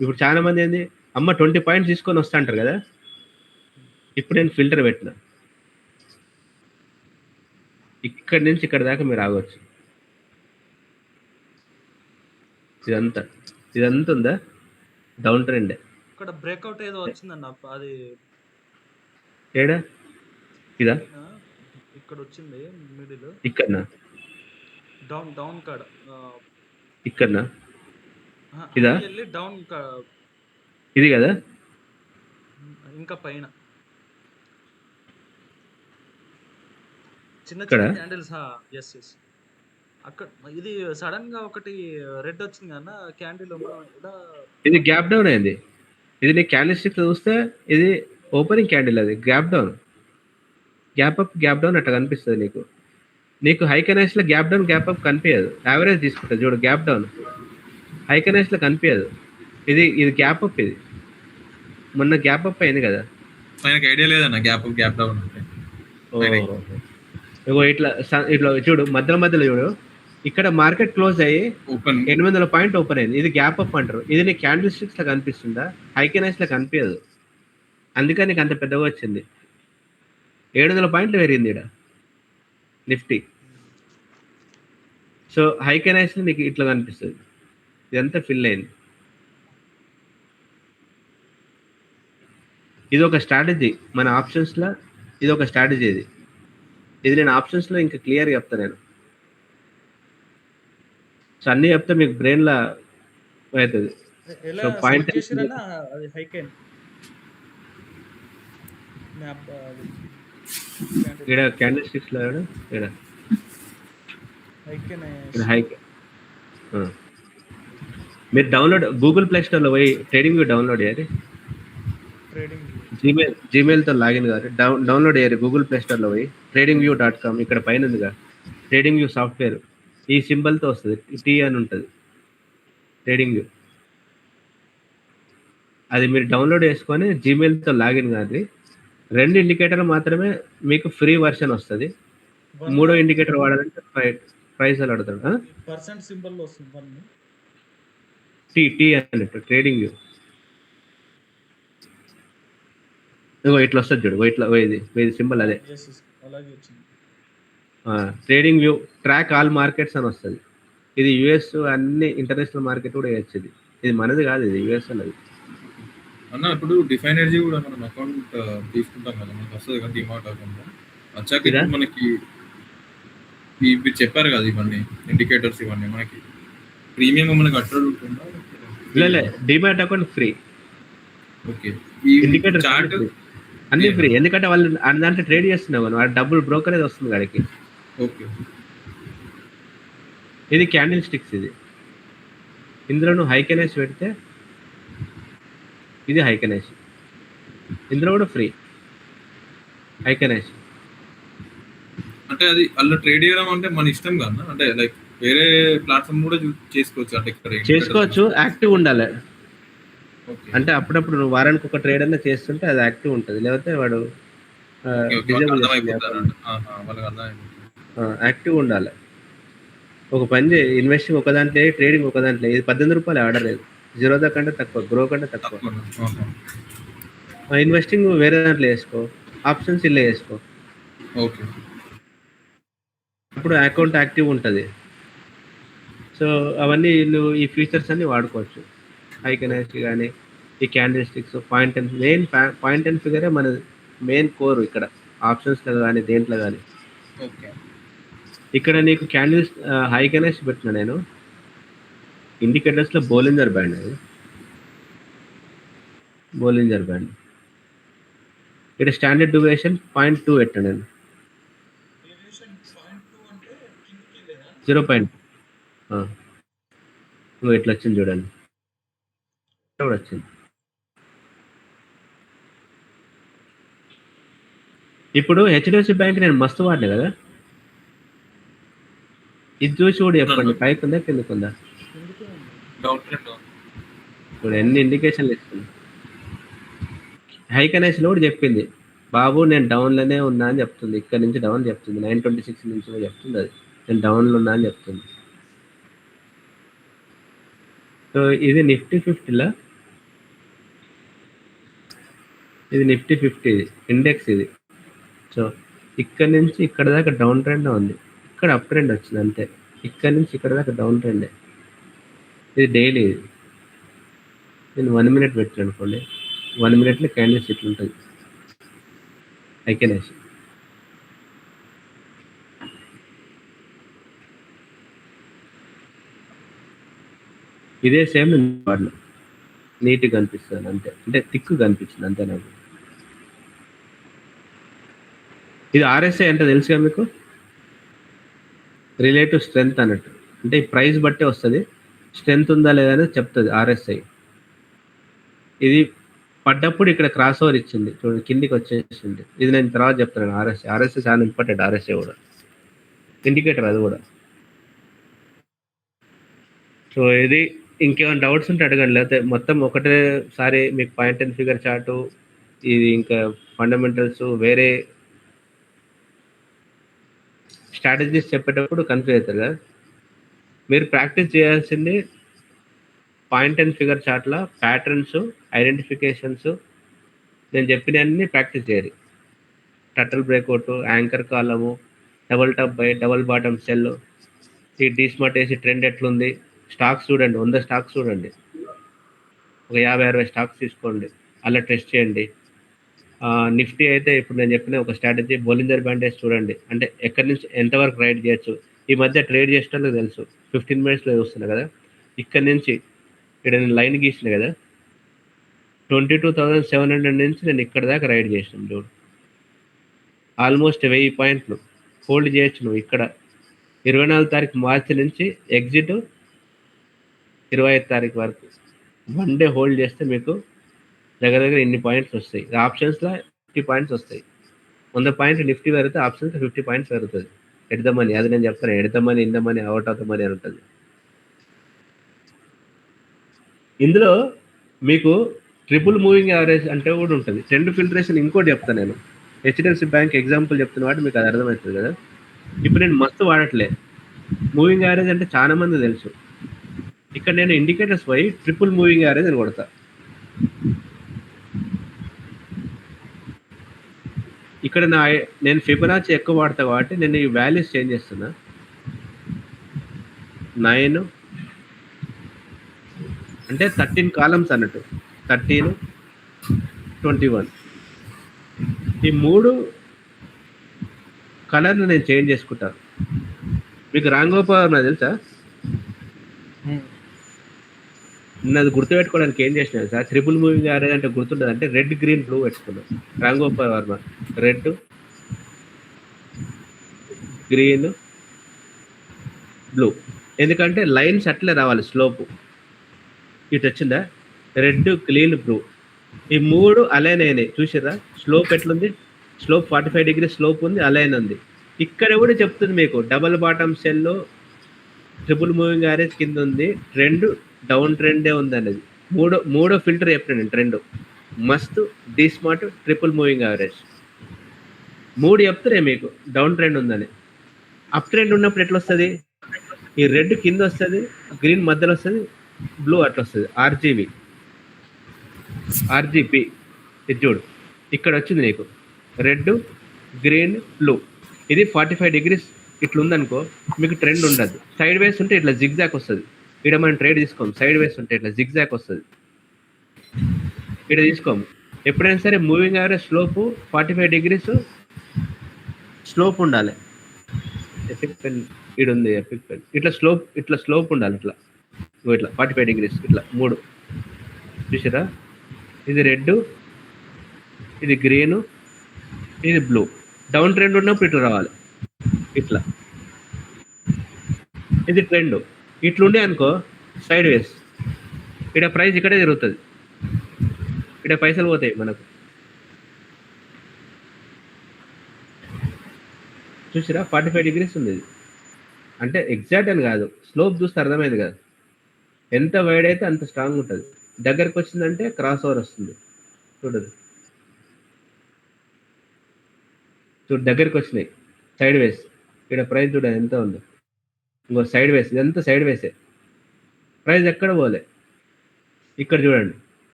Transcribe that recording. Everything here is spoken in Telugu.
ఇప్పుడు చాలా మంది ఏంది అమ్మ 20 పాయింట్స్ తీసుకొని వస్తా అంటారు కదా. ఇప్పుడు నేను ఫిల్టర్ పెట్టిన, ఇక్కడి నుంచి ఇక్కడ దాకా మీరు ఆగొచ్చు. ఇదంతా ఉందా డౌన్ ట్రెండ్. ఇక్కడ బ్రేక్అవుట్ ఏదో వచ్చిందన్న, అది ఏడా ఇదా ఇక్కడ వచ్చింది మిడిల్, ఇక్కడనా డౌన్ కాడ, ఇక్కడనా ఇదా వెళ్ళి డౌన్ ఇది కదా, ఇంకా పైన చిన్న ఇక్కడ చిన్న క్యాండిల్స్. ఎస్ ఎస్ అక్కడ ఇది సడన్ గా ఒకటి రెడ్ వచ్చింది అన్న క్యాండిల్. ఇది గ్యాప్ డౌన్ అయింది. ఇది నీ క్యాండిల్ స్టిక్ చూస్తే ఇది ఓపెనింగ్ క్యాండిల్, అది gap down, gap up gap down అట్లా కనిపిస్తుంది నీకు. నీకు హై కనెక్స్ లో గ్యాప్ డౌన్ గ్యాప్ అప్ కనిపించదు. యావరేజ్ తీసుకుంటుంది చూడు, గ్యాప్ డౌన్ హై కనెక్స్ లో కనిపించదు. ఇది గ్యాప్ అప్. ఇది మొన్న గ్యాప్ అప్ అయింది కదా, ఐడియా లేదన్న గ్యాప్ అప్ గ్యాప్ డౌన్ అంటే. ఇట్లా చూడు, మధ్యలో చూడు, ఇక్కడ మార్కెట్ క్లోజ్ అయ్యి 800 పాయింట్ ఓపెన్ అయింది. ఇది గ్యాప్ అప్ అంటారు. ఇది నీ క్యాండిల్ స్టిక్స్ లో కనిపిస్తుందా, హై కనెక్స్ లో కనిపించదు. అందుకని నీకు అంత పెద్దగా వచ్చింది. 700 పాయింట్లు పెరిగింది ఇక్కడ నిఫ్టీ. సో హై కనెక్స్ నీకు ఇట్లా కనిపిస్తుంది. ఇదంతా ఫిల్ అయింది. ఇది ఒక స్ట్రాటజీ మన ఆప్షన్స్లో, ఇది ఒక స్ట్రాటజీ. ఇది నేను ఆప్షన్స్లో ఇంకా క్లియర్గా చెప్తాను నేను. సో అన్నీ చెప్తే మీకు బ్రెయిన్లో అవుతుంది. సో పాయింట్ ఇక్కడ క్యాండిల్ స్టిక్స్లో ఇక్కడ మీరు డౌన్లోడ్ గూగుల్ ప్లే స్టోర్లో పోయి ట్రేడింగ్ వ్యూ డౌన్లోడ్ చేయాలి. జీమెయిల్తో లాగిన్ కాదు, డౌన్లోడ్ చేయాలి గూగుల్ ప్లే స్టోర్లో పోయి tradingview.com. ఇక్కడ పైన ఉందిగా ట్రేడింగ్ వ్యూ సాఫ్ట్వేర్, ఈ సింబల్తో వస్తుంది, టీ అని ఉంటుంది ట్రేడింగ్ వ్యూ. అది మీరు డౌన్లోడ్ చేసుకొని జీమెయిల్తో లాగిన్ కాదు. 2 ఇండికేటర్లు మాత్రమే మీకు ఫ్రీ వర్షన్ వస్తుంది. 3వ ఇండికేటర్ వాడాలంటే ప్రైస్ అని అడుగుతాడు. టీ అన్నట్టు ట్రేడింగ్ వ్యూ. ఇట్లా వస్తుంది చూడు, ఇట్లా ఇది సింబల్ అదే trading view. Track all markets అని వస్తుంది. ఇది యుఎస్ అన్ని ఇంటర్నేషనల్ మార్కెట్ కూడా వేయచ్చు. ఇది మనది కాదు, ఇది యుఎస్ అన్నది. అన్న ఇప్పుడు డిఫైన్ ఎనర్జీ కూడా మనం అకౌంట్ తీసుకుంటాం కదా, మనకు వస్తుంది కదా డిమార్ట్ అకౌంట్. వచ్చాక మనకి ఇవి చెప్పారు కదా, ఇవన్నీ ఇండికేటర్స్, ఇవన్నీ మనకి ప్రీమియం మనకి అట్లా ఉంటుందా? DMart account free. Okay, indicator అన్ని ఫ్రీ. ఎందుకంటే వాళ్ళు దాంట్లో ట్రేడ్ చేస్తున్నావు, వాడు డబ్బులు బ్రోకరేజ్ వస్తుంది వాడికి. ఓకే, ఇది క్యాండిల్ స్టిక్స్. ఇది ఇందులో నువ్వు హై కనెక్స్ పెడితే ఇది హై కనెక్స్, ఇందులో కూడా ఫ్రీ హై కనెక్స్. అంటే అది అలా ట్రేడ్ చేయడం అంటే మన ఇష్టం కదా, అంటే లైక్ వేరే ప్లాట్ఫామ్ కూడా చేసుకోవచ్చు. అంటే చేసుకోవచ్చు, యాక్టివ్ ఉండాలి. అంటే అప్పుడప్పుడు నువ్వు వారానికి ఒక ట్రేడ్ అన్నా చేస్తుంటే అది యాక్టివ్ ఉంటుంది. లేకపోతే వాడు యాక్టివ్ ఉండాలి. ఒక పని చేయి, ఇన్వెస్టింగ్ ఒక దాంట్లో, ట్రేడింగ్ ఒక దాంట్లో. ఇది 18 రూపాయలు ఆర్డర్ లేదు, జీరోదా కంటే తక్కువ, గ్రో కంటే తక్కువ. ఇన్వెస్టింగ్ వేరే దాంట్లో వేసుకో, ఆప్షన్స్ ఇల్లే వేసుకో. ఓకే, అప్పుడు అకౌంట్ యాక్టివ్ ఉంటుంది. సో అవన్నీ నువ్వు ఈ ఫీచర్స్ అన్ని వాడుకోవచ్చు. హై కనెక్ట్ కానీ ఈ క్యాండిల్ స్టిక్స్, పాయింట్ అండ్ ఫిగరే మన మెయిన్ కోర్ ఇక్కడ ఆప్షన్స్లో కానీ దేంట్లో కానీ. ఇక్కడ నీకు క్యాండిల్స్ హై కనెక్ట్ పెట్టినా నేను. ఇండికేటర్స్లో బోలింజర్ బ్యాండ్, అది బోలింజర్ బ్యాండ్. ఇక్కడ స్టాండర్డ్ డ్యూరేషన్ 0.2 పెట్టాను నేను. 0.2 ఇట్లా వచ్చింది చూడండి, కూడా వచ్చింది. ఇప్పుడు హెచ్డిఎఫ్సి బ్యాంక్ నేను మస్తు వాడినా కదా, ఇది చూసి కూడా చెప్పండి పైకి ఉందా కిందకు ఉందా. ఇప్పుడు ఎన్ని ఇండికేషన్లు ఇస్తుంది. హై కనెక్షన్ కూడా చెప్పింది, బాబు నేను డౌన్లోనే ఉన్నా అని చెప్తుంది. ఇక్కడ నుంచి డౌన్ చెప్తుంది, 926 నుంచి చెప్తుంది. అది నేను డౌన్లో ఉన్నా అని చెప్తుంది. సో ఇది నిఫ్టీ 50లో ఇది నిఫ్టీ 50 ఇండెక్స్ ఇది. సో ఇక్కడ నుంచి ఇక్కడ దాకా డౌన్ ట్రెండ్ ఉంది, ఇక్కడ అప్ ట్రెండ్ వచ్చింది అంతే. ఇక్కడ నుంచి ఇక్కడ దాకా డౌన్ ట్రెండే. ఇది డైలీ. ఇది నేను 1 మినిట్ పెట్టాను అనుకోండి, 1 మినిట్లో క్యాండిల్స్ ఇట్లుంటుంది ఐకెన్. ఇదే సేమ్ వాడిలో నీట్గా కనిపిస్తుంది అంతే, అంటే థిక్ కనిపించింది అంతే నాకు. ఇది ఆర్ఎస్ఐ అంటే తెలుసుగా మీకు, రిలేటివ్ స్ట్రెంగ్త్ అన్నట్టు. అంటే ఈ ప్రైస్ బట్టే వస్తుంది, స్ట్రెంగ్త్ ఉందా లేదా అనేది చెప్తుంది ఆర్ఎస్ఐ. ఇది పడ్డప్పుడు ఇక్కడ క్రాస్ ఓవర్ ఇచ్చింది చూడండి, కిందికి వచ్చేసింది. ఇది నేను తర్వాత చెప్తాను. ఆర్ఎస్ఐ చాలా ఇంపార్టెంట్. ఆర్ఎస్ఐ కూడా ఇండికేటర్, అది కూడా. సో ఇది ఇంకేమైనా డౌట్స్ ఉంటే అడగండి, లేకపోతే మొత్తం ఒకటేసారి మీకు పాయింట్ అండ్ ఫిగర్ చార్టు, ఇది ఇంకా ఫండమెంటల్స్, వేరే స్ట్రాటజీస్ చెప్పేటప్పుడు కన్ఫ్యూజ్ అవుతారు కదా. మీరు ప్రాక్టీస్ చేయాల్సింది పాయింట్ అండ్ ఫిగర్ చార్ట్ల ప్యాటర్న్స్, ఐడెంటిఫికేషన్స్, నేను చెప్పినవన్నీ ప్రాక్టీస్ చేయాలి. టర్టిల్ బ్రేక్అవుట్, యాంకర్ కాలము, double top buy, double bottom sell, ఈ డీస్మార్ట్ వేసి ట్రెండ్ ఎట్లుంది, స్టాక్స్ చూడండి, 100 స్టాక్స్ చూడండి, ఒక 50-60 స్టాక్స్ తీసుకోండి, అలా టెస్ట్ చేయండి. నిఫ్టీ అయితే ఇప్పుడు నేను చెప్పిన ఒక స్ట్రాటజీ, బోలింజర్ బ్యాండేజ్ చూడండి, అంటే ఎక్కడి నుంచి ఎంతవరకు రైడ్ చేయొచ్చు. ఈ మధ్య ట్రేడ్ చేసేటోళ్ళకి తెలుసు, 15 మినిట్స్లో చూస్తున్నా కదా, ఇక్కడ నుంచి ఇక్కడ నేను లైన్ గీసిన కదా, 22,700 నుంచి నేను ఇక్కడ దాకా రైడ్ చేసినాను చూడు, ఆల్మోస్ట్ 1000 పాయింట్లు హోల్డ్ చేయొచ్చు నువ్వు. ఇక్కడ 24 తారీఖు మార్చి నుంచి ఎగ్జిట్ 25 తారీఖు వరకు 1 డే హోల్డ్ చేస్తే మీకు దగ్గర దగ్గర ఇన్ని పాయింట్స్ వస్తాయి. ఆప్షన్స్లో 50 పాయింట్స్ వస్తాయి. 100 పాయింట్లు నిఫ్టీ పెరిగితే ఆప్షన్స్ 50 పాయింట్స్ పెరుగుతుంది. ఎట్ ద మనీ, అది నేను చెప్తాను, at the money, in the money, out of the money అని ఉంటుంది. ఇందులో మీకు ట్రిపుల్ మూవింగ్ యావరేజ్ అంటే కూడా ఉంటుంది. ట్రెండ్ ఫిల్టరేషన్ ఇంకోటి చెప్తాను నేను, హెచ్డిఎఫ్సి బ్యాంక్ ఎగ్జాంపుల్ చెప్తున్న వాటి మీకు అది అర్థమవుతుంది కదా. ఇప్పుడు నేను మస్తు వాడట్లే, మూవింగ్ యావరేజ్ అంటే చాలా మంది తెలుసు. ఇక్కడ నేను ఇండికేటర్స్ పోయి ట్రిపుల్ మూవింగ్ యావరేజ్ అని కొడతా. ఇక్కడ నేను ఫిబొనాచి ఎక్కువ వాడతా కాబట్టి నేను ఈ వాల్యూస్ చేంజ్ చేస్తున్నా. 9 అంటే 13 కాలమ్స్ అన్నట్టు, 13, 21, ఈ 3 కలర్లు నేను చేంజ్ చేసుకుంటాను. మీకు రాంగోపాల్ నాకు తెలుసా, నాది గుర్తుపెట్టుకోవడానికి ఏం చేసిన సార్, ట్రిపుల్ మూవింగ్ యావరేజ్ అంటే గుర్తుండదు అంటే రెడ్, గ్రీన్, బ్లూ పెట్టుకున్నాను. Ramgopal Varma red, green, blue, ఎందుకంటే లైన్స్ అట్లే రావాలి, స్లోపు ఇటు వచ్చిందా, రెడ్, గ్రీన్, బ్లూ, ఈ 3 అలైన్ అయినాయి చూసారా. స్లోప్ ఎట్లుంది, స్లోప్ 45 డిగ్రీ స్లోప్ ఉంది, అలైన్ ఉంది. ఇక్కడ కూడా చెప్తుంది మీకు డబల్ బాటమ్ సెల్లో ట్రిపుల్ మూవింగ్ యావరేజ్ కింద ఉంది, ట్రెండ్ డౌన్ ట్రెండే ఉంది అనేది. మూడో ఫిల్టర్ చెప్పాను ట్రెండ్, మస్తు, డీస్మార్ట్, ట్రిపుల్ మూవింగ్ యావరేజ్, 3 చెప్తారే మీకు డౌన్ ట్రెండ్ ఉందని. అప్ ట్రెండ్ ఉన్నప్పుడు ఎట్లా వస్తుంది, ఈ రెడ్ కింద వస్తుంది, గ్రీన్ మధ్యలో వస్తుంది, బ్లూ అట్లా వస్తుంది. ఆర్జీపీ ఇది చూడు, ఇక్కడ వచ్చింది నీకు రెడ్, గ్రీన్, బ్లూ, ఇది 45 డిగ్రీస్ ఇట్లా ఉందనుకో, మీకు ట్రెండ్ ఉండదు. సైడ్ వేస్ ఉంటే ఇట్లా జిగ్జాక్ వస్తుంది. ఇక్కడ మనం ట్రేడ్ తీసుకోము, సైడ్ వేస్ ఉంటే ఇట్లా జిగ్జాక్ వస్తుంది, ఇక్కడ తీసుకోము. ఎప్పుడైనా సరే moving average slope 45 degrees slope ఉండాలి. ఎపిక్ పెన్ ఇక్కడ ఉంది, ఎపిక్ పెన్, ఇట్లా స్లోప్ ఉండాలి, ఇట్లా 45 డిగ్రీస్ ఇట్లా 3 చూసారా. ఇది రెడ్, ఇది గ్రీను, ఇది బ్లూ. డౌన్ ట్రెండ్ ఉన్నప్పుడు ఇట్లా రావాలి, ఇట్లా, ఇది ట్రెండ్. ఇట్లుండే అనుకో సైడ్ వేస్, ఇక్కడ ప్రైస్ ఇక్కడే జరుగుతుంది, ఇక్కడ పైసలు పోతాయి మనకు. చూసిరా 45 డిగ్రీస్ ఉంది ఇది, అంటే ఎగ్జాక్ట్ అని కాదు, స్లోప్ చూస్తే అర్థమైంది కదా. ఎంత వైడ్ అయితే అంత స్ట్రాంగ్ ఉంటుంది. దగ్గరకు వచ్చిందంటే క్రాస్ ఓవర్ వస్తుంది చూడదు. చూడు దగ్గరికి వచ్చినాయి సైడ్ వేస్, ఇక్కడ ప్రైస్ చూడండి ఎంత ఉందో. ఇంకో సైడ్ వేస్, ఇదంతా సైడ్ వేసే, ప్రైస్ ఎక్కడ పోలే. ఇక్కడ చూడండి